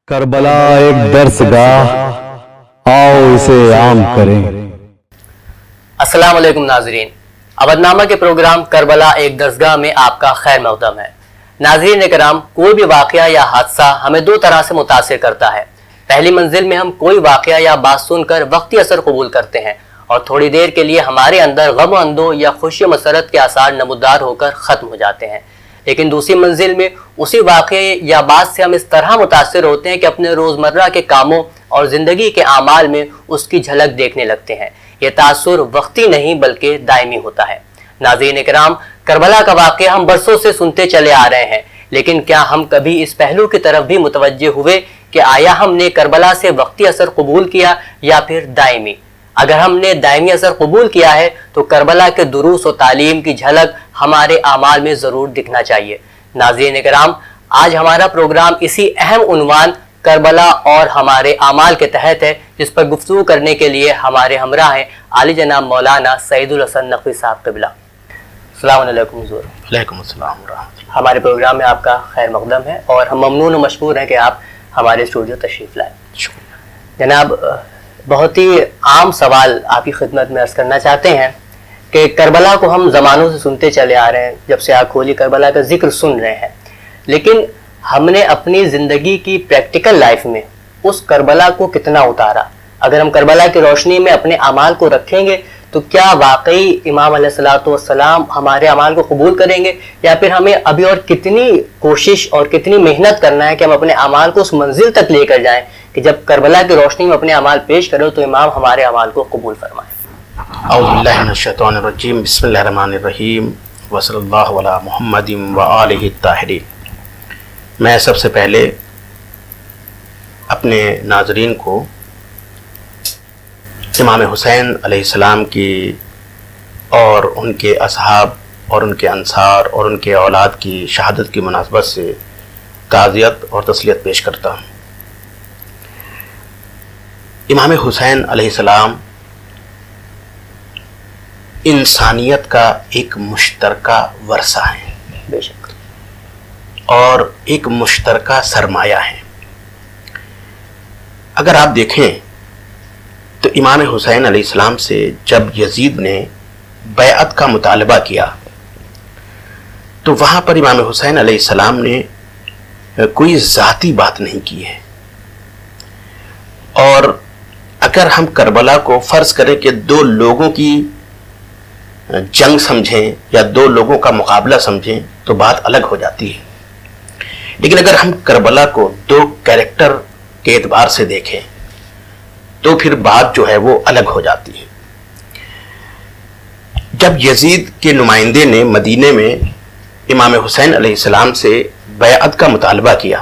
کربلا ایک درسگاہ، آؤ اسے عام کریں۔ السلام علیکم ناظرین، ابدنامہ کے پروگرام کربلا ایک درسگاہ میں آپ کا خیر مقدم ہے۔ ناظرین کرام، کوئی بھی واقعہ یا حادثہ ہمیں دو طرح سے متاثر کرتا ہے۔ پہلی منزل میں ہم کوئی واقعہ یا بات سن کر وقتی اثر قبول کرتے ہیں اور تھوڑی دیر کے لیے ہمارے اندر غم و اندو یا خوشی و مسرت کے آثار نمودار ہو کر ختم ہو جاتے ہیں۔ لیکن دوسری منزل میں اسی واقعے یا بات سے ہم اس طرح متاثر ہوتے ہیں کہ اپنے روزمرہ کے کاموں اور زندگی کے اعمال میں اس کی جھلک دیکھنے لگتے ہیں۔ یہ تاثر وقتی نہیں بلکہ دائمی ہوتا ہے۔ ناظرین کرام، کربلا کا واقعہ ہم برسوں سے سنتے چلے آ رہے ہیں، لیکن کیا ہم کبھی اس پہلو کی طرف بھی متوجہ ہوئے کہ آیا ہم نے کربلا سے وقتی اثر قبول کیا یا پھر دائمی؟ اگر ہم نے دائمی اثر قبول کیا ہے تو کربلا کے دروس و تعلیم کی جھلک ہمارے اعمال میں ضرور دکھنا چاہیے۔ ناظرین کرام، آج ہمارا پروگرام اسی اہم عنوان کربلا اور ہمارے اعمال کے تحت ہے، جس پر گفتگو کرنے کے لیے ہمارے ہمراہ ہیں عالی جناب مولانا سعید الحسن نقوی صاحب قبلہ۔ السلام علیکم حضور۔ وعلیکم السلام ورحمۃ اللہ۔ ہمارے پروگرام میں آپ کا خیر مقدم ہے اور ہم ممنون و مشکور ہیں کہ آپ ہمارے اسٹوڈیو تشریف لائیں۔ شکریہ جناب، بہت ہی عام سوال آپ کی خدمت میں عرض کرنا چاہتے ہیں کہ کربلا کو ہم زمانوں سے سنتے چلے آ رہے ہیں، جب سے آنکھ کھولی کربلا کا ذکر سن رہے ہیں، لیکن ہم نے اپنی زندگی کی پریکٹیکل لائف میں اس کربلا کو کتنا اتارا؟ اگر ہم کربلا کی روشنی میں اپنے اعمال کو رکھیں گے تو کیا واقعی امام علیہ الصلوۃ والسلام ہمارے اعمال کو قبول کریں گے، یا پھر ہمیں ابھی اور کتنی کوشش اور کتنی محنت کرنا ہے کہ ہم اپنے اعمال کو اس منزل تک لے کر جائیں کہ جب کربلا کی روشنی میں اپنے اعمال پیش کرو تو امام ہمارے اعمال کو قبول فرمائے؟ اعوذ باللہ من الشیطان الرجیم، بسم اللہ الرحمن الرحیم، وصلی اللہ علی محمد وآلہ الطاہرین۔ میں سب سے پہلے اپنے ناظرین کو امام حسین علیہ السلام کی اور ان کے اصحاب اور ان کے انصار اور ان کے اولاد کی شہادت کی مناسبت سے تعزیت اور تسلیت پیش کرتا ہوں۔ امام حسین علیہ السلام انسانیت کا ایک مشترکہ ورثہ ہیں، بے شک، اور ایک مشترکہ سرمایہ ہے۔ اگر آپ دیکھیں تو امام حسین علیہ السلام سے جب یزید نے بیعت کا مطالبہ کیا تو وہاں پر امام حسین علیہ السلام نے کوئی ذاتی بات نہیں کی ہے، اور اگر ہم کربلا کو فرض کریں کہ دو لوگوں کی جنگ سمجھیں یا دو لوگوں کا مقابلہ سمجھیں تو بات الگ ہو جاتی ہے، لیکن اگر ہم کربلا کو دو کیریکٹر کے اعتبار سے دیکھیں تو پھر بات جو ہے وہ الگ ہو جاتی ہے۔ جب یزید کے نمائندے نے مدینے میں امام حسین علیہ السلام سے بیعت کا مطالبہ کیا،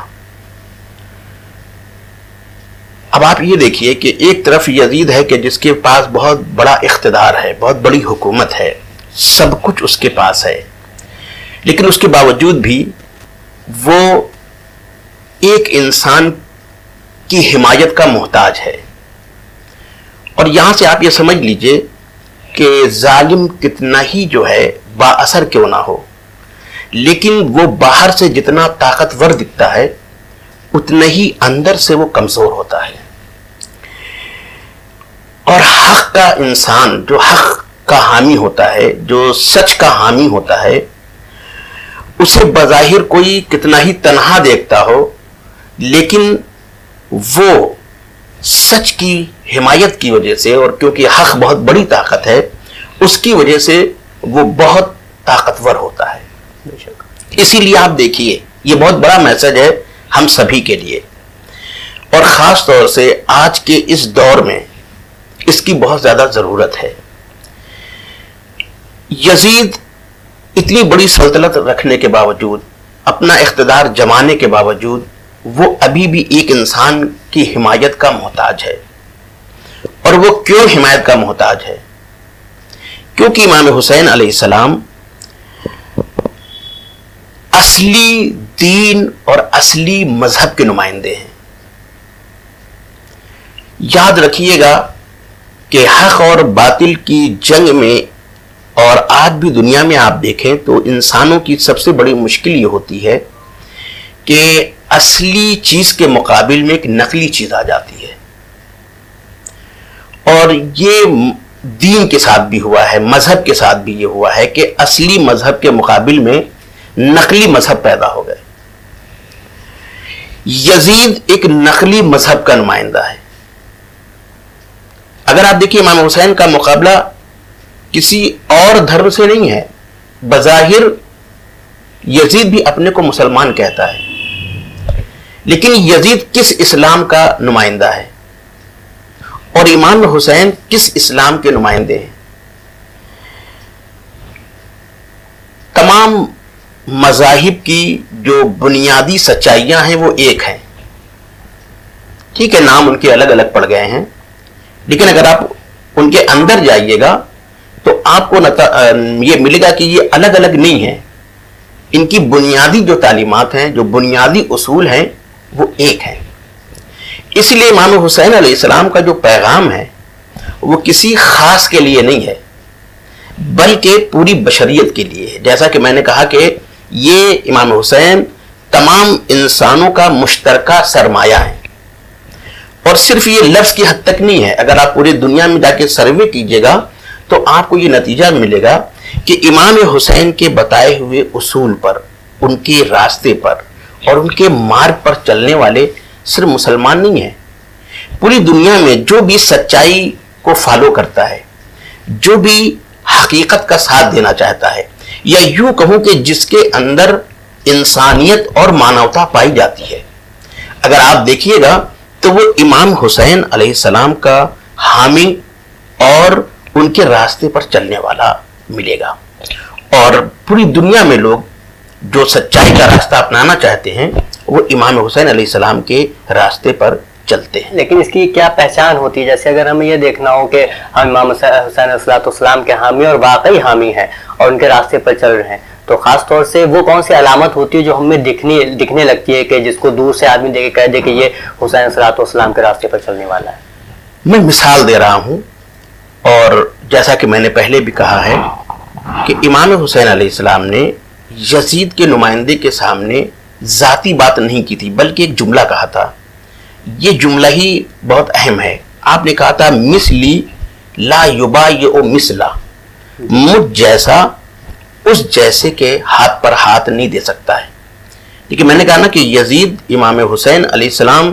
اب آپ یہ دیکھیے کہ ایک طرف یزید ہے کہ جس کے پاس بہت بڑا اقتدار ہے، بہت بڑی حکومت ہے، سب کچھ اس کے پاس ہے، لیکن اس کے باوجود بھی وہ ایک انسان کی حمایت کا محتاج ہے۔ اور یہاں سے آپ یہ سمجھ لیجئے کہ ظالم کتنا ہی جو ہے با اثر کیوں نہ ہو، لیکن وہ باہر سے جتنا طاقتور دکھتا ہے اتنا ہی اندر سے وہ کمزور ہوتا ہے۔ اور حق کا انسان جو حق کا حامی ہوتا ہے، جو سچ کا حامی ہوتا ہے، اسے بظاہر کوئی کتنا ہی تنہا دیکھتا ہو، لیکن وہ سچ کی حمایت کی وجہ سے، اور کیونکہ حق بہت بڑی طاقت ہے، اس کی وجہ سے وہ بہت طاقتور ہوتا ہے۔ بے شک، اسی لیے آپ دیکھیے، یہ بہت بڑا میسج ہے ہم سبھی کے لیے، اور خاص طور سے آج کے اس دور میں اس کی بہت زیادہ ضرورت ہے۔ یزید اتنی بڑی سلطنت رکھنے کے باوجود، اپنا اقتدار جمانے کے باوجود، وہ ابھی بھی ایک انسان کی حمایت کا محتاج ہے۔ اور وہ کیوں حمایت کا محتاج ہے؟ کیونکہ امام حسین علیہ السلام اصلی دین اور اصلی مذہب کے نمائندے ہیں۔ یاد رکھیے گا کہ حق اور باطل کی جنگ میں، اور آج بھی دنیا میں آپ دیکھیں تو انسانوں کی سب سے بڑی مشکل یہ ہوتی ہے کہ اصلی چیز کے مقابل میں ایک نقلی چیز آ جاتی ہے. اور یہ دین کے ساتھ بھی ہوا ہے, مذہب کے ساتھ بھی یہ ہوا ہے کہ اصلی مذہب کے مقابل میں نقلی مذہب پیدا ہو گئے. یزید ایک نقلی مذہب کا نمائندہ ہے. اگر آپ دیکھیے امام حسین کا مقابلہ کسی اور دھرم سے نہیں ہے. بظاہر یزید بھی اپنے کو مسلمان کہتا ہے, لیکن یزید کس اسلام کا نمائندہ ہے اور امام حسین کس اسلام کے نمائندے ہیں؟ تمام مذاہب کی جو بنیادی سچائیاں ہیں وہ ایک ہیں. ٹھیک ہے, نام ان کے الگ الگ پڑ گئے ہیں, لیکن اگر آپ ان کے اندر جائیے گا تو آپ کو یہ ملے گا کہ یہ الگ الگ نہیں ہیں. ان کی بنیادی جو تعلیمات ہیں, جو بنیادی اصول ہیں, وہ ایک ہیں. اس لیے امام حسین علیہ السلام کا جو پیغام ہے وہ کسی خاص کے لیے نہیں ہے, بلکہ پوری بشریت کے لیے ہے. جیسا کہ میں نے کہا کہ یہ امام حسین تمام انسانوں کا مشترکہ سرمایہ ہے. اور صرف یہ لفظ کی حد تک نہیں ہے. اگر آپ پوری دنیا میں جا کے سروے کیجئے گا تو آپ کو یہ نتیجہ ملے گا کہ امام حسین کے بتائے ہوئے اصول پر, ان کے راستے پر اور ان کے مارگ پر چلنے والے صرف مسلمان نہیں ہیں. پوری دنیا میں جو بھی سچائی کو فالو کرتا ہے, جو بھی حقیقت کا ساتھ دینا چاہتا ہے, یا یوں کہوں کہ جس کے اندر انسانیت اور مانوتا پائی جاتی ہے, اگر آپ دیکھیے گا تو وہ امام حسین علیہ السلام کا حامی اور ان کے راستے پر چلنے والا ملے گا. اور پوری دنیا میں لوگ جو سچائی کا راستہ اپنانا چاہتے ہیں وہ امام حسین علیہ السلام کے راستے پر چلتے ہیں. لیکن اس کی کیا پہچان ہوتی ہے؟ جیسے اگر ہمیں یہ دیکھنا ہو کہ ہم امام حسین علیہ السلام کے حامی اور واقعی حامی ہیں اور ان کے راستے پر چل رہے ہیں, تو خاص طور سے وہ کون سی علامت ہوتی ہے جو ہمیں دکھنے لگتی ہے کہ جس کو دور سے آدمی دیکھ کے کہہ دے کہ یہ حسین علیہ السلام کے راستے پر چلنے والا ہے؟ میں مثال دے رہا ہوں, اور جیسا کہ میں نے پہلے بھی کہا ہے کہ امام حسین علیہ السلام نے یزید کے نمائندے کے سامنے ذاتی بات نہیں کی تھی, بلکہ ایک جملہ کہا تھا. یہ جملہ ہی بہت اہم ہے. آپ نے کہا تھا مثلی لا یبایع مثلا, مجھ جیسا اس جیسے کے ہاتھ پر ہاتھ نہیں دے سکتا ہے. لیکن میں نے کہا نا کہ یزید امام حسین علیہ السلام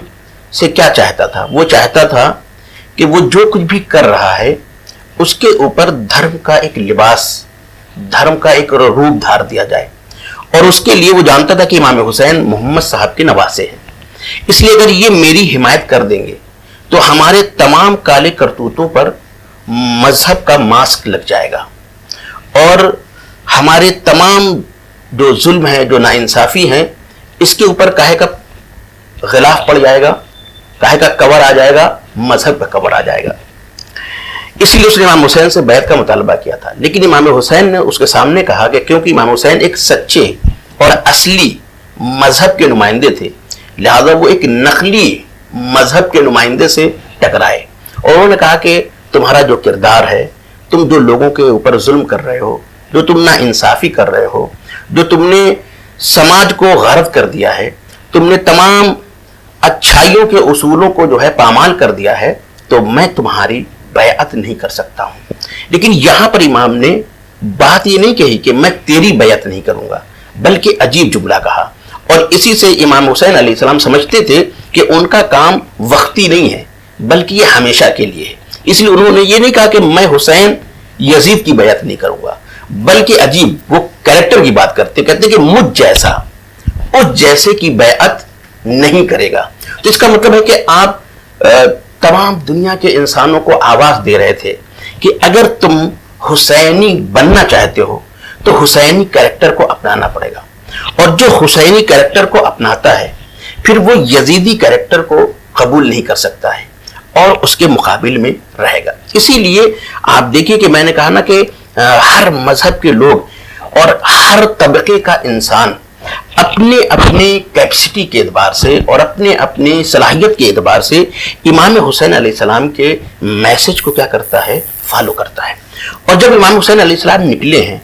سے کیا چاہتا تھا؟ وہ چاہتا تھا کہ وہ جو کچھ بھی کر رہا ہے اس کے اوپر دھرم کا ایک لباس, دھرم کا ایک روپ دھار دیا جائے. اور اس کے لیے وہ جانتا تھا کہ امام حسین محمد صاحب کے نواسے ہیں, اس لیے اگر یہ میری حمایت کر دیں گے تو ہمارے تمام کالے کرتوتوں پر مذہب کا ماسک لگ جائے گا, اور ہمارے تمام جو ظلم ہے, جو ناانصافی ہیں, اس کے اوپر کاہے کا غلاف پڑ جائے گا, کاہے کا کور آ جائے گا, مذہب کا کور آ جائے گا. اس لیے اس نے امام حسین سے بیعت کا مطالبہ کیا تھا. لیکن امام حسین نے اس کے سامنے کہا کہ کیونکہ امام حسین ایک سچے اور اصلی مذہب کے نمائندے تھے, لہذا وہ ایک نقلی مذہب کے نمائندے سے ٹکرائے. اور انہوں نے کہا کہ تمہارا جو کردار ہے, تم جو لوگوں کے اوپر ظلم کر رہے ہو, جو تم نا انصافی کر رہے ہو, جو تم نے سماج کو غارت کر دیا ہے, تم نے تمام اچھائیوں کے اصولوں کو جو ہے پامال کر دیا ہے, تو میں تمہاری بیعت نہیں کر سکتا ہوں. لیکن یہاں پر امام نے بات یہ نہیں کہی کہ میں تیری بیعت نہیں کروں گا, بلکہ عجیب جملہ کہا. اور اسی سے امام حسین علیہ السلام سمجھتے تھے کہ ان کا کام وقتی نہیں ہے, بلکہ یہ ہمیشہ کے لیے ہے. اس لیے انہوں نے یہ نہیں کہا کہ میں حسین یزید کی بیعت نہیں کروں گا, بلکہ عجیب وہ کریکٹر کی بات کرتے, کہتے کہ مجھ جیسا اس جیسے کی بیعت نہیں کرے گا. تو اس کا مطلب ہے کہ آپ تمام دنیا کے انسانوں کو آواز دے رہے تھے کہ اگر تم حسینی بننا چاہتے ہو تو حسینی کریکٹر کو اپنانا پڑے گا, اور جو حسینی کریکٹر کو اپناتا ہے پھر وہ یزیدی کریکٹر کو قبول نہیں کر سکتا ہے اور اس کے مقابل میں رہے گا. اسی لیے آپ دیکھیے کہ میں نے کہا نا کہ ہر مذہب کے لوگ اور ہر طبقے کا انسان اپنے اپنے کیپیسٹی کے اعتبار سے اور اپنے اپنے صلاحیت کے اعتبار سے امام حسین علیہ السلام کے میسج کو کیا کرتا ہے؟ فالو کرتا ہے. اور جب امام حسین علیہ السلام نکلے ہیں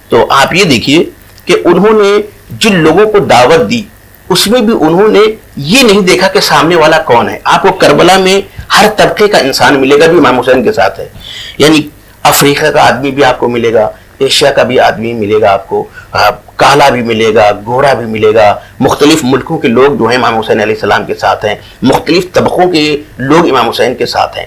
تو آپ یہ دیکھیے کہ انہوں نے جن لوگوں کو دعوت دی اس میں بھی انہوں نے یہ نہیں دیکھا کہ سامنے والا کون ہے. آپ کو کربلا میں ہر طبقے کا انسان ملے گا جو امام حسین کے ساتھ ہے. یعنی افریقہ کا آدمی بھی آپ کو ملے گا, ایشیا کا بھی آدمی ملے گا, آپ کو کالا بھی ملے گا, گورا بھی ملے گا. مختلف ملکوں کے لوگ جو ہیں امام حسین علیہ السلام کے ساتھ ہیں, مختلف طبقوں کے لوگ امام حسین کے ساتھ ہیں.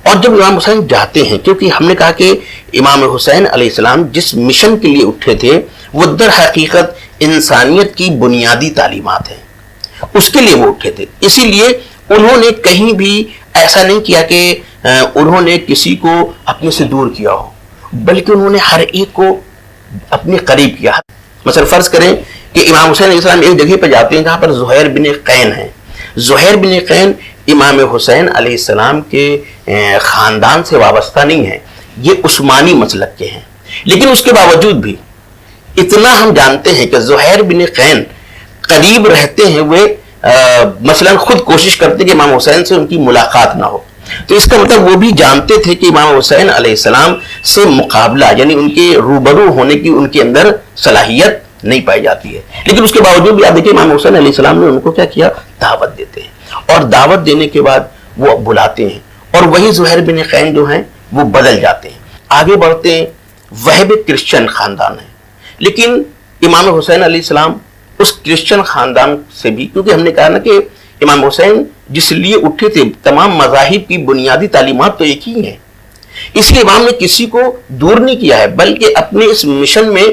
اور جب امام حسین جاتے ہیں, کیونکہ ہم نے کہا کہ امام حسین علیہ السلام جس مشن کے لیے اٹھے تھے وہ در حقیقت انسانیت کی بنیادی تعلیمات ہیں, اس کے لیے وہ اٹھے تھے. اسی لیے انہوں نے کہیں بھی ایسا نہیں کیا کہ انہوں نے کسی کو اپنے سے دور کیا ہو, بلکہ انہوں نے ہر ایک کو اپنے قریب کیا. مثلا فرض کریں کہ امام حسین علیہ السلام ایک جگہ پہ جاتے ہیں جہاں پر زہیر بن قین ہیں. زہیر بن قین امام حسین علیہ السلام کے خاندان سے وابستہ نہیں ہیں, یہ عثمانی مسلک کے ہیں. لیکن اس کے باوجود بھی اتنا ہم جانتے ہیں کہ زہیر بن قین قریب رہتے ہیں ہوئے مثلا خود کوشش کرتے کہ امام حسین سے ان کی ملاقات نہ ہو. تو اس کا مطلب وہ بھی جانتے تھے کہ امام حسین علیہ السلام سے مقابلہ یعنی ان کے روبرو ہونے کی ان کے اندر صلاحیت نہیں پائی جاتی ہے. لیکن اس کے باوجود بھی آپ دیکھیں امام حسین علیہ السلام نے ان کو کیا کیا, دعوت دیتے ہیں, اور دعوت دینے کے بعد وہ بلاتے ہیں, اور وہی زہیر بن قین جو ہیں وہ بدل جاتے ہیں, آگے بڑھتے ہیں. وہب کرسچن خاندان ہے, لیکن امام حسین علیہ السلام اس کرسچن خاندان سے بھی, کیونکہ ہم نے کہا نا کہ امام حسین جس لیے اٹھے تھے تمام مذاہب کی بنیادی تعلیمات تو ایک ہی ہیں, اس لیے امام نے کسی کو دور نہیں کیا ہے بلکہ اپنے اس مشن میں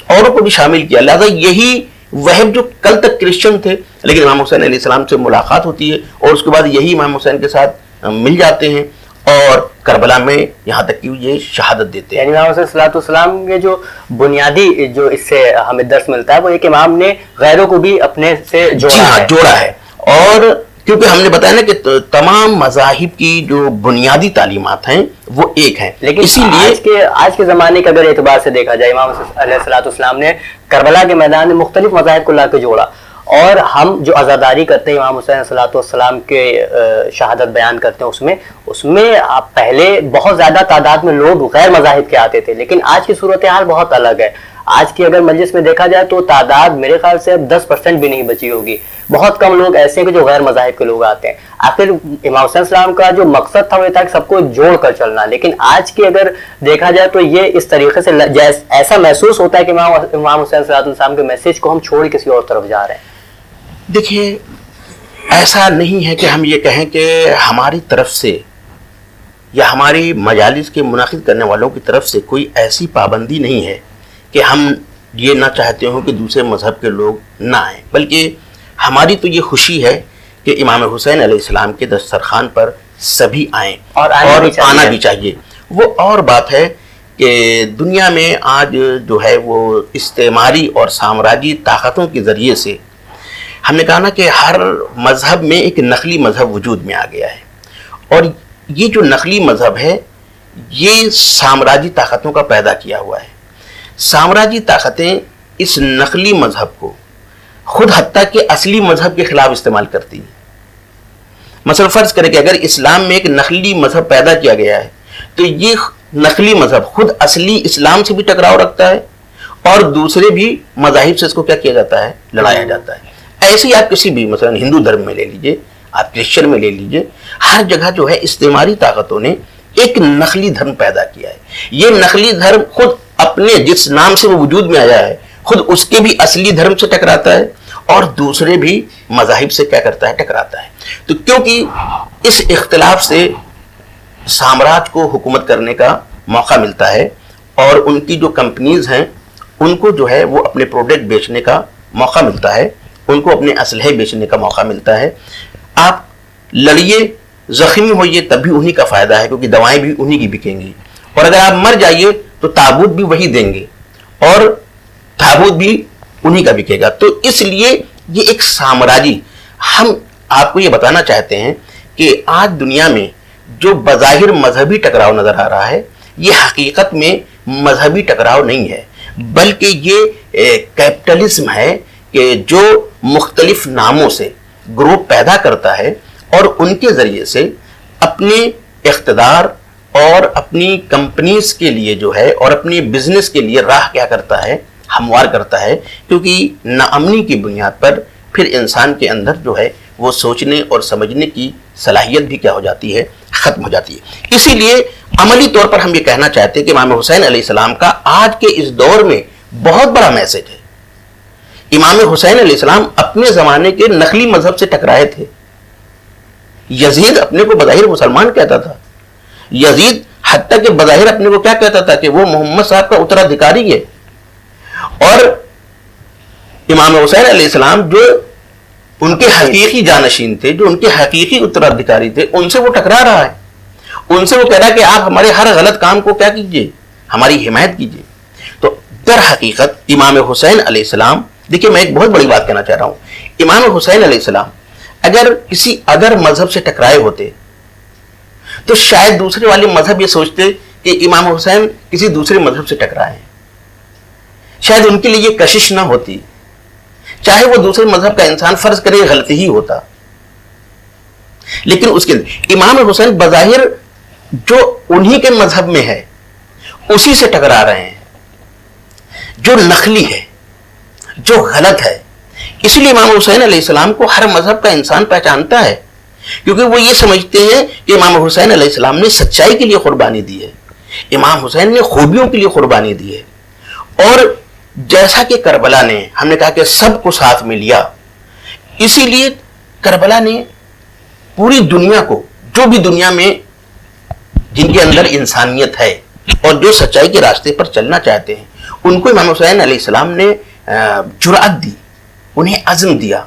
اوروں کو بھی شامل کیا. لہذا یہی وہب جو کل تک کرسچن تھے لیکن امام حسین علیہ السلام سے ملاقات ہوتی ہے اور اس کے بعد یہی امام حسین کے ساتھ مل جاتے ہیں اور کربلا میں یہاں تک کہ یہ شہادت دیتے ہیں. یعنی امام حسین صلی اللہ علیہ وسلم کے جو بنیادی جو اس سے ہمیں درس ملتا ہے وہ ایک امام نے غیروں کو بھی اپنے سے جوڑا ہے. اور کیونکہ ہم نے بتایا نا کہ تمام مذاہب کی جو بنیادی تعلیمات ہیں وہ ایک ہیں, لیکن اسی لیے آج کے زمانے کے اگر اعتبار سے دیکھا جائے امام حسین علیہ السلام نے کربلا کے میدان میں مختلف مذاہب کو لا کے جوڑا, اور ہم جو عزاداری کرتے ہیں امام حسین صلی اللہ علیہ وسلم کے شہادت بیان کرتے ہیں اس میں پہلے بہت زیادہ تعداد میں لوگ غیر مذاہب کے آتے تھے, لیکن آج کی صورتحال بہت الگ ہے. آج کی اگر مجلس میں دیکھا جائے تو تعداد میرے خیال سے اب 10% بھی نہیں بچی ہوگی. بہت کم لوگ ایسے ہیں کہ جو غیر مذاہب کے لوگ آتے ہیں. آخر امام حسین السلام کا جو مقصد تھا وہ تھا کہ سب کو جوڑ کر چلنا, لیکن آج کی اگر دیکھا جائے تو یہ اس طریقے سے ایسا محسوس ہوتا ہے کہ امام حسین صلی اللہ علیہ وسلم کے میسج کو ہم چھوڑ کسی اور طرف جا رہے ہیں. دیکھیے ایسا نہیں ہے کہ ہم یہ کہیں کہ ہماری طرف سے یا ہماری مجالس کے منعقد کرنے والوں کی طرف سے کوئی ایسی پابندی نہیں ہے کہ ہم یہ نہ چاہتے ہوں کہ دوسرے مذہب کے لوگ نہ آئیں, بلکہ ہماری تو یہ خوشی ہے کہ امام حسین علیہ السلام کے دسترخوان پر سبھی آئیں اور آنا بھی چاہیے. وہ اور بات ہے کہ دنیا میں آج جو ہے وہ استعماری اور سامراجی طاقتوں کے ذریعے سے ہم نے کہا نا کہ ہر مذہب میں ایک نقلی مذہب وجود میں آ گیا ہے, اور یہ جو نقلی مذہب ہے یہ سامراجی طاقتوں کا پیدا کیا ہوا ہے. سامراجی طاقتیں اس نقلی مذہب کو خود حتیٰ کہ اصلی مذہب کے خلاف استعمال کرتی ہیں. مثلا فرض کریں کہ اگر اسلام میں ایک نقلی مذہب پیدا کیا گیا ہے تو یہ نقلی مذہب خود اصلی اسلام سے بھی ٹکراؤ رکھتا ہے اور دوسرے بھی مذاہب سے اس کو کیا کیا جاتا ہے, لڑایا جاتا ہے. ایسے ہی آپ کسی بھی مثلا ہندو دھرم میں لے لیجئے, آپ کرسچن میں لے لیجئے, ہر جگہ جو ہے استعماری طاقتوں نے ایک نقلی دھرم پیدا کیا ہے. یہ نقلی دھرم خود اپنے جس نام سے وہ وجود میں آیا ہے خود اس کے بھی اصلی دھرم سے ٹکراتا ہے اور دوسرے بھی مذاہب سے کیا کرتا ہے, ٹکراتا ہے. تو کیونکہ اس اختلاف سے سامراج کو حکومت کرنے کا موقع ملتا ہے اور ان کی جو کمپنیز ہیں ان کو جو ہے وہ اپنے پروڈکٹ بیچنے کا موقع ملتا ہے, ان کو اپنے اسلحے بیچنے کا موقع ملتا ہے. آپ لڑیے زخمی ہوئیے تب بھی انہی کا فائدہ ہے کیونکہ دوائیں بھی انہی کی بکیں گی, اور اگر آپ مر جائیے تو تابوت بھی وہی دیں گے اور تابوت بھی انہی کا بکے گا. تو اس لیے یہ ایک سامراجی, ہم آپ کو یہ بتانا چاہتے ہیں کہ آج دنیا میں جو بظاہر مذہبی ٹکراؤ نظر آ رہا ہے یہ حقیقت میں مذہبی ٹکراؤ نہیں ہے بلکہ یہ کیپٹلزم ہے کہ جو مختلف ناموں سے گروپ پیدا کرتا ہے اور ان کے ذریعے سے اپنے اقتدار اور اپنی کمپنیز کے لیے جو ہے اور اپنی بزنس کے لیے راہ کیا کرتا ہے, ہموار کرتا ہے، کیونکہ ناامنی کی بنیاد پر پھر انسان کے اندر جو ہے وہ سوچنے اور سمجھنے کی صلاحیت بھی کیا ہو جاتی ہے، ختم ہو جاتی ہے۔ اسی لیے عملی طور پر ہم یہ کہنا چاہتے ہیں کہ امام حسین علیہ السلام کا آج کے اس دور میں بہت بڑا میسج ہے۔ امام حسین علیہ السلام اپنے زمانے کے نقلی مذہب سے ٹکرائے تھے۔ یزید اپنے کو بظاہر مسلمان کہتا تھا، یزید حتیٰ کہ بظاہر اپنے کو کیا کہتا تھا کہ وہ محمد صاحب کا اترادھکاری ہے، اور امام حسین علیہ السلام جو ان کے حقیقی جانشین تھے، جو ان کے حقیقی اترادھکاری تھے، ان سے وہ ٹکرا رہا ہے، ان سے وہ کہہ رہا ہے کہ آپ ہمارے ہر غلط کام کو کیا کیجئے، ہماری حمایت کیجئے۔ تو در حقیقت امام حسین علیہ السلام، دیکھیں میں ایک بہت بڑی بات کہنا چاہ رہا ہوں، امام حسین علیہ السلام اگر کسی ادر مذہب سے ٹکرائے ہوتے تو شاید دوسرے والے مذہب یہ سوچتے کہ امام حسین کسی دوسرے مذہب سے ٹکرائے ہیں، شاید ان کے لیے یہ کشش نہ ہوتی، چاہے وہ دوسرے مذہب کا انسان فرض کرے غلطی ہی ہوتا، لیکن اس کے امام حسین بظاہر جو انہی کے مذہب میں ہے اسی سے ٹکرا رہے ہیں، جو نقلی ہے، جو غلط ہے۔ اس لیے امام حسین علیہ السلام کو ہر مذہب کا انسان پہچانتا ہے، کیونکہ وہ یہ سمجھتے ہیں کہ امام حسین علیہ السلام نے سچائی کے لیے قربانی دی ہے، امام حسین نے خوبیوں کے لیے قربانی دی ہے، اور جیسا کہ کربلا نے، ہم نے کہا کہ سب کو ساتھ میں لیا، اسی لیے کربلا نے پوری دنیا کو، جو بھی دنیا میں جن کے اندر انسانیت ہے اور جو سچائی کے راستے پر چلنا چاہتے ہیں، ان کو امام حسین علیہ السلام نے جرأت دی، انہیں عزم دیا،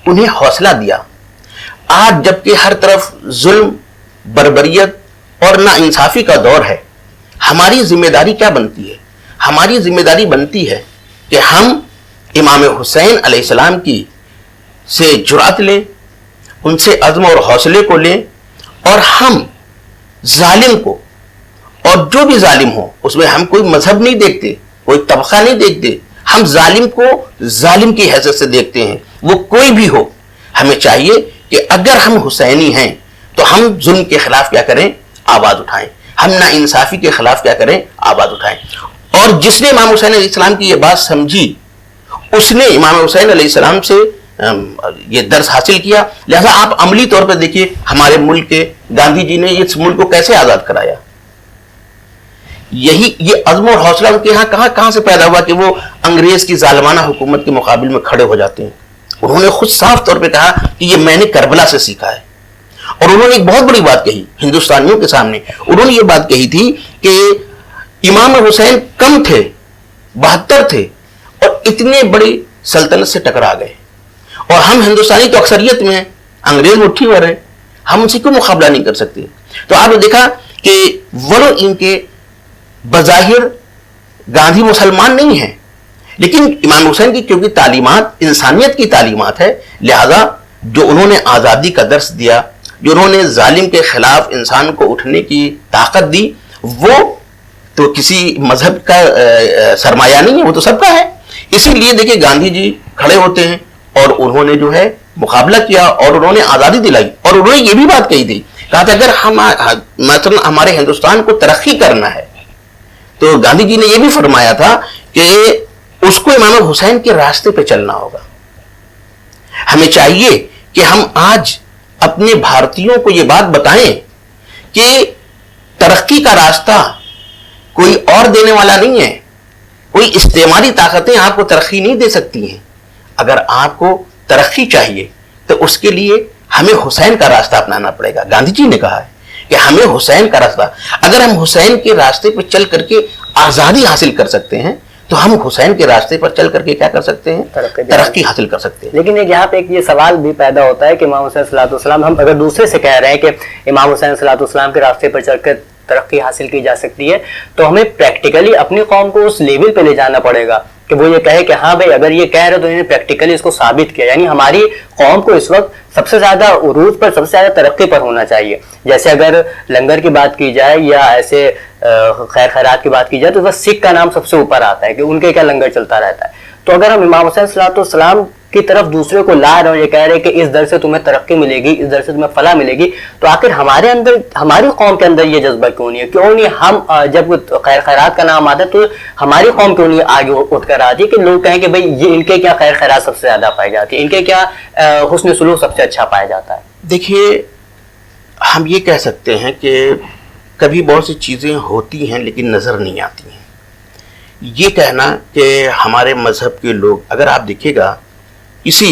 انہیں حوصلہ دیا۔ آج جبکہ ہر طرف ظلم، بربریت اور ناانصافی کا دور ہے، ہماری ذمہ داری کیا بنتی ہے؟ ہماری ذمہ داری بنتی ہے کہ ہم امام حسین علیہ السلام کی سے جرأت لیں، ان سے عزم اور حوصلے کو لیں، اور ہم ظالم کو، اور جو بھی ظالم ہو، اس میں ہم کوئی مذہب نہیں دیکھتے، کوئی طبقہ نہیں دیکھتے، ہم ظالم کو ظالم کی حیثیت سے دیکھتے ہیں، وہ کوئی بھی ہو۔ ہمیں چاہیے کہ اگر ہم حسینی ہیں تو ہم ظلم کے خلاف کیا کریں؟ آواز اٹھائیں، ہم ناانصافی کے خلاف کیا کریں؟ آواز اٹھائیں۔ اور جس نے امام حسین علیہ السلام کی یہ بات سمجھی، اس نے امام حسین علیہ السلام سے یہ درس حاصل کیا۔ لہذا آپ عملی طور پر دیکھیے ہمارے ملک کے گاندھی جی نے اس ملک کو کیسے آزاد کرایا۔ یہ عزم اور حوصلہ ان کے یہاں کہاں سے پیدا ہوا کہ وہ انگریز کی ظالمانہ حکومت کے مقابل میں کھڑے ہو جاتے ہیں؟ انہوں نے خود صاف طور پہ کہا کہ یہ میں نے کربلا سے سیکھا ہے، اور انہوں نے ایک بہت بڑی بات کہی ہندوستانیوں کے سامنے۔ انہوں نے یہ بات کہی تھی کہ امام حسین کم تھے، 72 تھے، اور اتنے بڑی سلطنت سے ٹکرا گئے، اور ہم ہندوستانی تو اکثریت میں ہیں، انگریز مٹھی بھر ہیں، ہم ان سے کیوں مقابلہ نہیں کر سکتے؟ تو آپ نے دیکھا کہ ولو ان کے بظاہر گاندھی مسلمان نہیں ہیں، لیکن امام حسین کی کیونکہ تعلیمات انسانیت کی تعلیمات ہے، لہذا جو انہوں نے آزادی کا درس دیا، جو انہوں نے ظالم کے خلاف انسان کو اٹھنے کی طاقت دی، وہ تو کسی مذہب کا سرمایہ نہیں ہے، وہ تو سب کا ہے۔ اسی لیے دیکھیں گاندھی جی کھڑے ہوتے ہیں اور انہوں نے جو ہے مقابلہ کیا، اور انہوں نے آزادی دلائی، اور انہوں نے یہ بھی بات کہی تھی، کہا تھا اگر مثلا ہمارے ہندوستان کو ترقی کرنا ہے تو گاندھی جی نے یہ بھی فرمایا تھا کہ اس کو امام حسین کے راستے پہ چلنا ہوگا۔ ہمیں چاہیے کہ ہم آج اپنے بھارتیوں کو یہ بات بتائیں کہ ترقی کا راستہ کوئی اور دینے والا نہیں ہے، کوئی استعماری طاقتیں آپ کو ترقی نہیں دے سکتی ہیں۔ اگر آپ کو ترقی چاہیے تو اس کے لیے ہمیں حسین کا راستہ اپنانا پڑے گا۔ گاندھی جی نے کہا ہے کہ ہمیں حسین کا راستہ، اگر ہم حسین کے راستے پہ چل کر کے آزادی حاصل کر سکتے ہیں تو ہم حسین کے راستے پر چل کر کے کیا کر سکتے ہیں؟ ترقی حاصل کر سکتے ہیں۔ لیکن یہاں پہ ایک یہ سوال بھی پیدا ہوتا ہے کہ امام حسین صلی اللہ علیہ وسلم، ہم اگر دوسرے سے کہہ رہے ہیں کہ امام حسین صلی اللہ علیہ وسلم کے راستے پر چل کر ترقی حاصل کی جا سکتی ہے، تو ہمیں پریکٹیکلی اپنی قوم کو اس لیول پہ لے جانا پڑے گا کہ وہ یہ کہے کہ ہاں بھائی اگر یہ کہہ رہے تو انہوں نے پریکٹیکلی اس کو ثابت کیا۔ یعنی ہماری قوم کو اس وقت سب سے زیادہ عروج پر، سب سے زیادہ ترقی پر ہونا چاہیے۔ جیسے اگر لنگر کی بات کی جائے یا ایسے خیر خیرات کی بات کی جائے تو بس سکھ کا نام سب سے اوپر آتا ہے کہ ان کے کیا لنگر چلتا رہتا ہے۔ تو اگر ہم امام حسین صلی اللہ علیہ وسلم کی طرف دوسرے کو لا رہے ہیں، یہ کہہ رہے ہیں کہ اس در سے تمہیں ترقی ملے گی، اس در سے تمہیں فلاح ملے گی، تو آخر ہمارے اندر، ہماری قوم کے اندر یہ جذبہ کیوں نہیں ہے؟ کیوں نہیں ہم جب خیر خیرات کا نام آتا ہے تو ہماری قوم کیوں نہیں آگے اٹھ کر آتی ہے کہ لوگ کہیں کہ بھئی یہ ان کے کیا خیر خیرات سب سے زیادہ پائی جاتی ہے، ان کے کیا حسن سلوک سب سے اچھا پایا جاتا ہے؟ دیکھیے، ہم یہ کہہ سکتے ہیں کہ کبھی بہت سی چیزیں ہوتی ہیں لیکن نظر نہیں آتی ہیں. یہ کہنا کہ ہمارے مذہب کے لوگ، اگر آپ دیکھیے گا اسی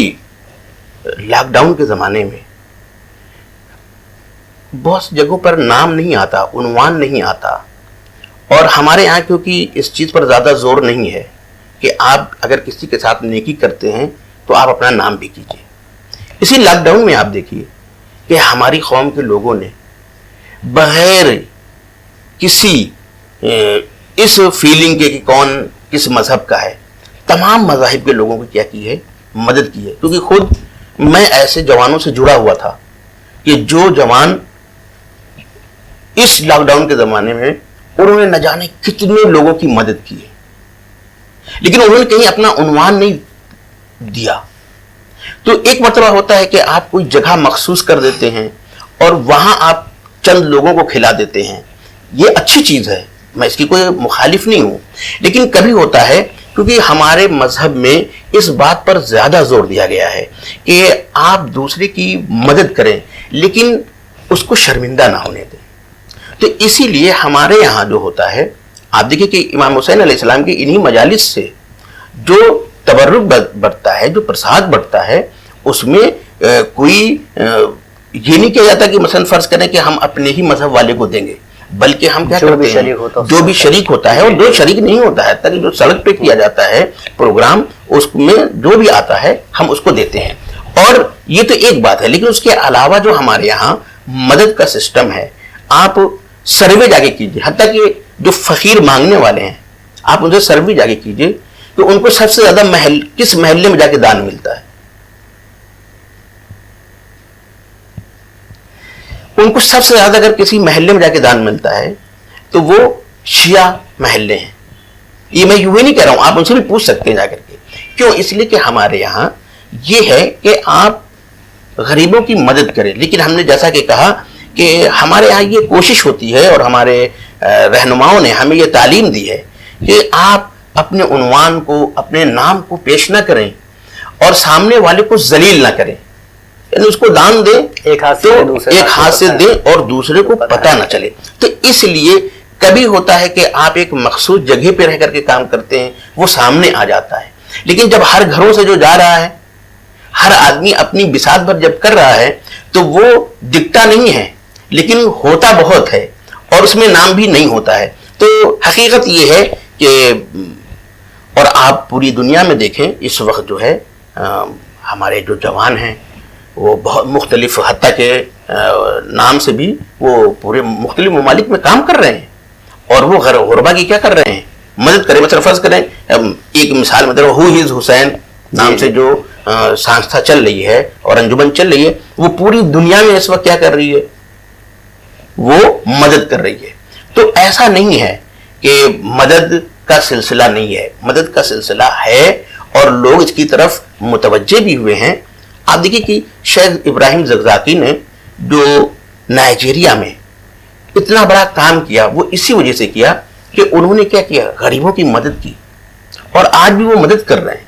لاک ڈاؤن کے زمانے میں بہت سی جگہوں پر نام نہیں آتا، عنوان نہیں آتا، اور ہمارے یہاں کیونکہ اس چیز پر زیادہ زور نہیں ہے کہ آپ اگر کسی کے ساتھ نیکی کرتے ہیں تو آپ اپنا نام بھی کیجیے. اسی لاک ڈاؤن میں آپ دیکھیے کہ ہماری قوم کے لوگوں نے بغیر کسی اس فیلنگ کے کہ کون کس مذہب کا ہے، تمام مذاہب کے لوگوں کو کیا کی ہے، مدد کی ہے. کیونکہ خود میں ایسے جوانوں سے جڑا ہوا تھا کہ جو جوان اس لاک ڈاؤن کے زمانے میں انہوں نے نہ جانے کتنے لوگوں کی مدد کی ہے، لیکن انہوں نے کہیں اپنا عنوان نہیں دیا. تو ایک مرتبہ ہوتا ہے کہ آپ کوئی جگہ مخصوص کر دیتے ہیں اور وہاں آپ چند لوگوں کو کھلا دیتے ہیں، یہ اچھی چیز ہے، میں اس کی کوئی مخالف نہیں ہوں. لیکن کبھی ہوتا ہے کیونکہ ہمارے مذہب میں اس بات پر زیادہ زور دیا گیا ہے کہ آپ دوسرے کی مدد کریں لیکن اس کو شرمندہ نہ ہونے دیں. تو اسی لیے ہمارے یہاں جو ہوتا ہے، آپ دیکھیں کہ امام حسین علیہ السلام کی انہی مجالس سے جو تبرک بڑھتا ہے، جو پرساد بڑھتا ہے، اس میں کوئی یہ نہیں کہا جاتا کہ مثلا فرض کریں کہ ہم اپنے ہی مذہب والے کو دیں گے، بلکہ ہم کیا کرتے ہیں، جو بھی شریک ہوتا ہے اور جو شریک نہیں ہوتا ہے، تاکہ جو سڑک پہ کیا جاتا ہے پروگرام، اس میں جو بھی آتا ہے ہم اس کو دیتے ہیں. اور یہ تو ایک بات ہے، لیکن اس کے علاوہ جو ہمارے یہاں مدد کا سسٹم ہے، آپ سروے جا کے کیجئے، حتیٰ کہ جو فقیر مانگنے والے ہیں آپ ان سے سروے جا کے کیجئے کہ ان کو سب سے زیادہ کس محلے میں جا کے دان ملتا ہے. ان کو سب سے زیادہ اگر کسی محلے میں جا کے دان ملتا ہے تو وہ شیعہ محلے ہیں. یہ میں یوں ہی نہیں کہہ رہا ہوں، آپ ان سے بھی پوچھ سکتے ہیں جا کر کے. کیوں؟ اس لیے کہ ہمارے یہاں یہ ہے کہ آپ غریبوں کی مدد کریں. لیکن ہم نے جیسا کہ کہا کہ ہمارے یہاں یہ کوشش ہوتی ہے اور ہمارے رہنماؤں نے ہمیں یہ تعلیم دی ہے کہ آپ اپنے عنوان کو، اپنے نام کو پیش نہ کریں اور سامنے والے کو ذلیل نہ کریں. یعنی اس کو دان دیں، ایک ہاتھ سے دیں اور دوسرے کو پتہ نہ چلے. تو اس لیے کبھی ہوتا ہے کہ آپ ایک مخصوص جگہ پہ رہ کر کے کام کرتے ہیں، وہ سامنے آ جاتا ہے. لیکن جب ہر گھروں سے جو جا رہا ہے، ہر آدمی اپنی بساط پر جب کر رہا ہے تو وہ دکھتا نہیں ہے لیکن ہوتا بہت ہے اور اس میں نام بھی نہیں ہوتا ہے. تو حقیقت یہ ہے کہ، اور آپ پوری دنیا میں دیکھیں اس وقت جو ہے ہمارے جو جوان ہیں وہ بہت مختلف، حتیٰ کہ نام سے بھی وہ پورے مختلف ممالک میں کام کر رہے ہیں اور وہ غربا کی کیا کر رہے ہیں، مدد کریں. مثلا فرض کریں ایک مثال مطلب ہو ہز حسین نام سے جو سانستھا چل رہی ہے اور انجمن چل رہی ہے، وہ پوری دنیا میں اس وقت کیا کر رہی ہے، وہ مدد کر رہی ہے. تو ایسا نہیں ہے کہ مدد کا سلسلہ نہیں ہے، مدد کا سلسلہ ہے اور لوگ اس کی طرف متوجہ بھی ہوئے ہیں. آپ دیکھیں کہ شیخ ابراہیم زقزاقی نے جو نائجیریا میں اتنا بڑا کام کیا، وہ اسی وجہ سے کیا کہ انہوں نے کیا کیا، غریبوں کی مدد کی اور آج بھی وہ مدد کر رہے ہیں.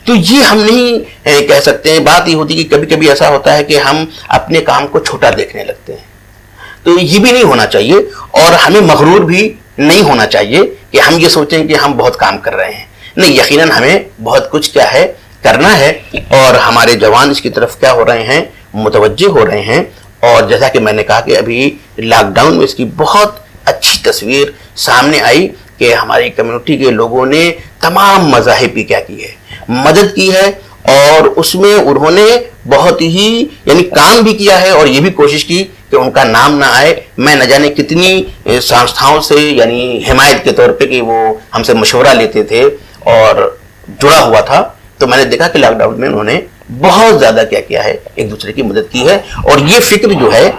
تو یہ ہم نہیں کہہ سکتے ہیں. بات یہ ہوتی کہ کبھی کبھی ایسا ہوتا ہے کہ ہم اپنے کام کو چھوٹا دیکھنے لگتے ہیں، تو یہ بھی نہیں ہونا چاہیے اور ہمیں مغرور بھی نہیں ہونا چاہیے کہ ہم یہ سوچیں کہ ہم بہت کام کر رہے ہیں. نہیں، یقیناً ہمیں بہت کچھ کیا ہے کرنا ہے اور ہمارے جوان اس کی طرف کیا ہو رہے ہیں، متوجہ ہو رہے ہیں. اور جیسا کہ میں نے کہا کہ ابھی لاک ڈاؤن میں اس کی بہت اچھی تصویر سامنے آئی کہ ہماری کمیونٹی کے لوگوں نے تمام مذاہب کی کیا کی ہے، مدد کی ہے اور اس میں انہوں نے بہت ہی یعنی کام بھی کیا ہے اور یہ بھی کوشش کی کہ ان کا نام نہ آئے. میں نہ جانے کتنی سنستھاؤں سے یعنی حمایت کے طور پہ کہ وہ ہم سے مشورہ لیتے تھے اور جڑا ہوا تھا، تو میں نے دیکھا کہ لاک ڈاؤن میں انہوں نے بہت زیادہ کیا ہے، ایک دوسرے کی مدد کی ہے. اور یہ فکر جو ہے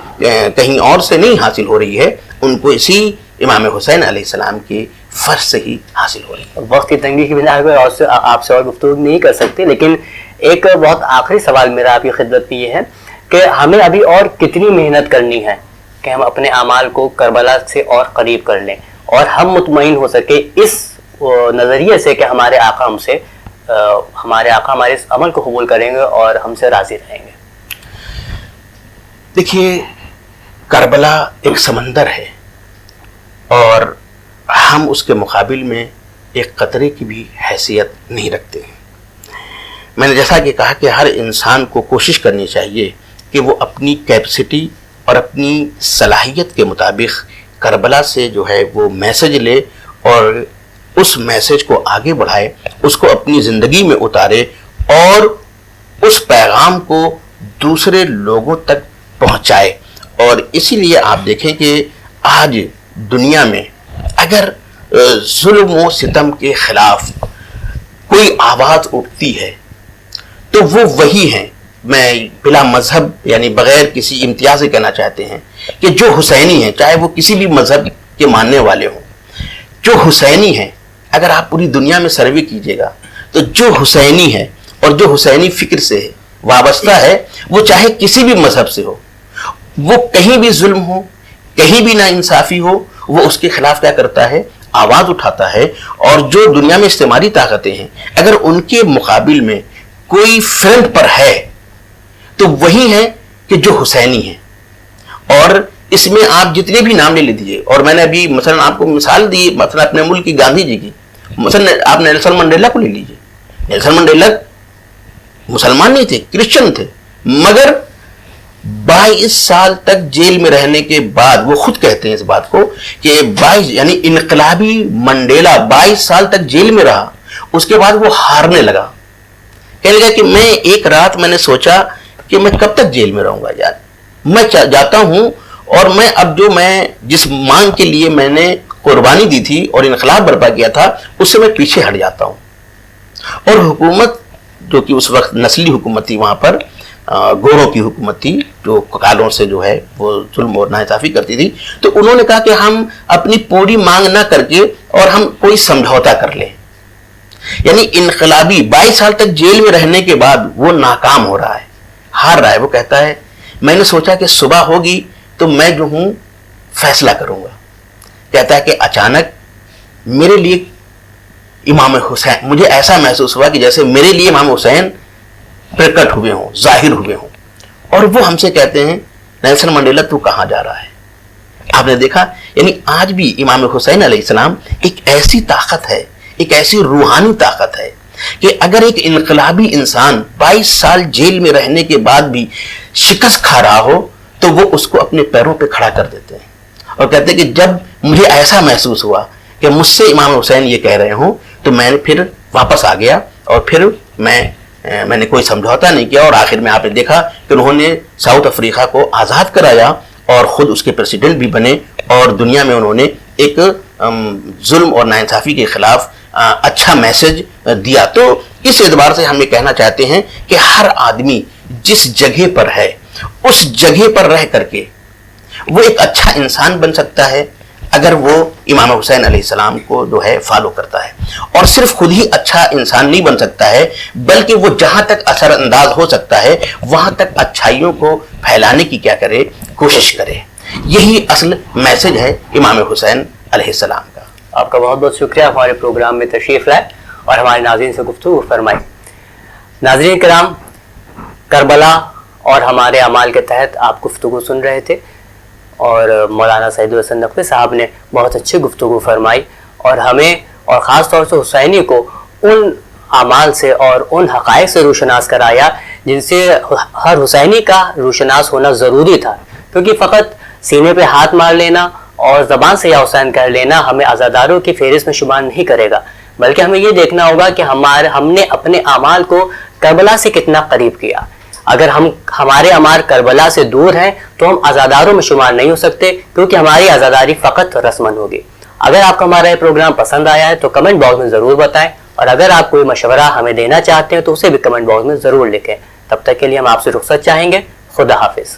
کہیں اور سے نہیں حاصل ہو رہی ہے، ان کو اسی امام حسین علیہ السلام کی فرض سے ہی حاصل ہو رہی ہے. وقت کی تنگی کی بنا پر آپ سے اور گفتگو نہیں کر سکتے، لیکن ایک بہت آخری سوال میرا آپ کی خدمت میں یہ ہے کہ ہمیں ابھی اور کتنی محنت کرنی ہے کہ ہم اپنے اعمال کو کربلا سے اور قریب کر لیں اور ہم مطمئن ہو سکے اس نظریے سے کہ ہمارے آقا ہمارے اس عمل کو قبول کریں گے اور ہم سے راضی رہیں گے. دیکھیے، کربلا ایک سمندر ہے اور ہم اس کے مقابل میں ایک قطرے کی بھی حیثیت نہیں رکھتے ہیں. میں نے جیسا کہ کہا کہ ہر انسان کو کوشش کرنی چاہیے کہ وہ اپنی کیپیسٹی اور اپنی صلاحیت کے مطابق کربلا سے جو ہے وہ میسج لے اور اس میسج کو آگے بڑھائے، اس کو اپنی زندگی میں اتارے اور اس پیغام کو دوسرے لوگوں تک پہنچائے. اور اسی لیے آپ دیکھیں کہ آج دنیا میں اگر ظلم و ستم کے خلاف کوئی آواز اٹھتی ہے تو وہ وہی ہیں. میں بلا مذہب یعنی بغیر کسی امتیاز سے کہنا چاہتے ہیں کہ جو حسینی ہیں، چاہے وہ کسی بھی مذہب کے ماننے والے ہوں، جو حسینی ہیں، اگر آپ پوری دنیا میں سروے کیجئے گا تو جو حسینی ہے اور جو حسینی فکر سے وابستہ ہے، وہ چاہے کسی بھی مذہب سے ہو، وہ کہیں بھی ظلم ہو، کہیں بھی ناانصافی ہو، وہ اس کے خلاف کیا کرتا ہے؟ آواز اٹھاتا ہے. اور جو دنیا میں استعماری طاقتیں ہیں، اگر ان کے مقابل میں کوئی فرنٹ پر ہے تو وہی ہے کہ جو حسینی ہیں. اور اس میں آپ جتنے بھی نام لے لیجیے، اور میں نے ابھی مثلا آپ کو مثال دی مثلا اپنے ملک کی گاندھی جی کی، مثلا آپ نیلسن منڈیلا کو لے لیجیے. نیلسن منڈیلا مسلمان نہیں تھے، کرسچن تھے، مگر 22 سال تک جیل میں رہنے کے بعد وہ خود کہتے ہیں اس بات کو کہ 22 یعنی انقلابی منڈیلا 22 سال تک جیل میں رہا. اس کے بعد وہ ہارنے لگا، کہنے لگا کہ میں ایک رات میں نے سوچا کہ میں کب تک جیل میں رہوں گا یار، میں جاتا ہوں اور میں اب جو میں جس مانگ کے لیے میں نے قربانی دی تھی اور انقلاب برپا کیا تھا اس سے میں پیچھے ہٹ جاتا ہوں. اور حکومت جو کہ اس وقت نسلی حکومت تھی، وہاں پر گوروں کی حکومت تھی جو کالوں سے جو ہے وہ ظلم اور ناانصافی کرتی تھی، تو انہوں نے کہا کہ ہم اپنی پوری مانگ نہ کر کے اور ہم کوئی سمجھوتا کر لیں. یعنی انقلابی 22 سال تک جیل میں رہنے کے بعد وہ ناکام ہو رہا ہے، ہار رہا ہے. وہ کہتا ہے میں نے سوچا کہ صبح ہوگی تو میں جو ہوں فیصلہ کروں گا. کہتا ہے کہ اچانک میرے لیے امام حسین، مجھے ایسا محسوس ہوا کہ جیسے میرے لیے امام حسین پرکٹ ہوئے ہوں، ظاہر ہوئے ہوں. اور وہ ہم سے کہتے ہیں نیلسن منڈیلا تو کہاں جا رہا ہے؟ آپ نے دیکھا، یعنی آج بھی امام حسین علیہ السلام ایک ایسی طاقت ہے، ایک ایسی روحانی طاقت ہے کہ اگر ایک انقلابی انسان 22 سال جیل میں رہنے کے بعد بھی شکست کھا رہا ہو تو وہ اس کو اپنے پیروں پہ کھڑا کر دیتے ہیں اور کہتے ہیں کہ جب مجھے ایسا محسوس ہوا کہ مجھ سے امام حسین یہ کہہ رہے ہوں تو میں نے پھر واپس آ گیا اور پھر میں نے کوئی سمجھوتا نہیں کیا. اور آخر میں آپ نے دیکھا کہ انہوں نے ساؤتھ افریقہ کو آزاد کرایا اور خود اس کے پریسیڈنٹ بھی بنے اور دنیا میں انہوں نے ایک ظلم اور ناانصافی کے خلاف اچھا میسج دیا. تو اس اعتبار سے ہم یہ کہنا چاہتے ہیں کہ ہر آدمی جس جگہ پر ہے اس جگہ پر رہ کر کے وہ ایک اچھا انسان بن سکتا ہے اگر وہ امام حسین علیہ السلام کو جو ہے فالو کرتا ہے. اور صرف خود ہی اچھا انسان نہیں بن سکتا ہے بلکہ وہ جہاں تک اثر انداز ہو سکتا ہے وہاں تک اچھائیوں کو پھیلانے کی کیا کرے، کوشش کرے. یہی اصل میسج ہے امام حسین علیہ السلام کا. آپ کا بہت بہت شکریہ ہمارے پروگرام میں تشریف لائے اور ہمارے ناظرین سے گفتگو فرمائی. ناظرین کرام، کربلا اور ہمارے اعمال کے تحت آپ گفتگو سن رہے تھے اور مولانا سعید الحسن نقوی صاحب نے بہت اچھی گفتگو فرمائی اور ہمیں اور خاص طور سے حسینی کو ان اعمال سے اور ان حقائق سے روشناس کرایا جن سے ہر حسینی کا روشناس ہونا ضروری تھا، کیونکہ فقط سینے پہ ہاتھ مار لینا اور زبان سے یا حسین کہہ لینا ہمیں عزاداروں کی فہرست میں شمار نہیں کرے گا، بلکہ ہمیں یہ دیکھنا ہوگا کہ ہم نے اپنے اعمال کو کربلا سے کتنا قریب کیا. اگر ہمارے اعمال کربلا سے دور ہیں تو ہم عزاداروں میں شمار نہیں ہو سکتے، کیونکہ ہماری عزاداری فقط رسمن ہوگی. اگر آپ کو ہمارا یہ پروگرام پسند آیا ہے تو کمنٹ باکس میں ضرور بتائیں، اور اگر آپ کوئی مشورہ ہمیں دینا چاہتے ہیں تو اسے بھی کمنٹ باکس میں ضرور لکھیں. تب تک کے لیے ہم آپ سے رخصت چاہیں گے. خدا حافظ.